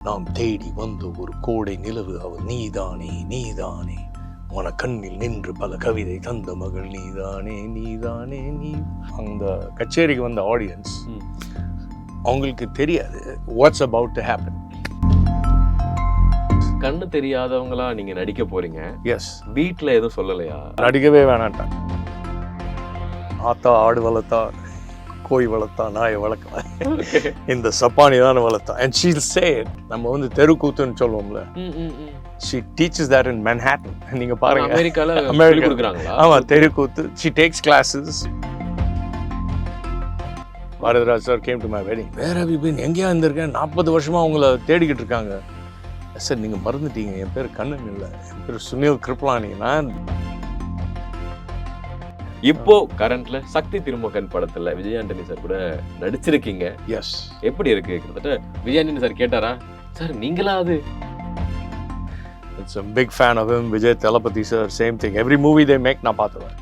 நாம் தேடி வந்த ஒரு கோடை நிலவு அவள் நீதானே நீதானே, மனக்கண்ணில் நின்று பல கவிதை தந்த மகள் நீதானே நீதானே நீ. அந்த கச்சேரிக்கு வந்த ஆடியன்ஸ் அவங்களுக்கு தெரியாது வாட்ஸ் அபவுட் டு ஹேப்பன். கண்ணு தெரியாதவங்களா நீங்க நடிக்க போறீங்க. எஸ், வீட்ல எதுவும் சொல்லலையா? நடிக்கவே வேணான்ட்டான். ஆத்தா ஆடு வளர்த்தா, கோய் வளர்த்தா, நாயை வளர்க்கலாம், இந்த சப்பானி தான் வளர்த்தா. And she'll say it. நம்ம வந்து தெருக்கூத்துன்னு சொல்லுவோம்ல, she teaches that in Manhattan. நீங்க பாருங்க, அமெரிக்கால அமெரிக்கா கொடுக்குறாங்களா? ஆமா, தெருக்கூத்து. She takes classes. Bharathiraj sir came to my wedding. Where have you been? எங்கேயா இருந்திருக்கேன்? 40 வருஷமா உங்களை தேடிக்கிட்டு இருக்காங்க. சார் நீங்க மறந்துட்டீங்க, என் பேர் கண்ணன் இல்லை, என் பேர் சுனில் கிருப்லானி. நான் இப்போ கரண்ட்ல சக்தி திருமகன் படத்துல விஜய் ஆண்டனி சார் கூட நடிச்சிருக்கீங்க. எஸ், எப்படி இருக்கு? கிட்டத்தட்ட விஜய் ஆண்டனி சார் கேட்டாரா, சார் நீங்களா அது? It's a big fan of him. Vijay Thalapathy sir, same thing. Every movie they make, நான் பார்த்துவேன்.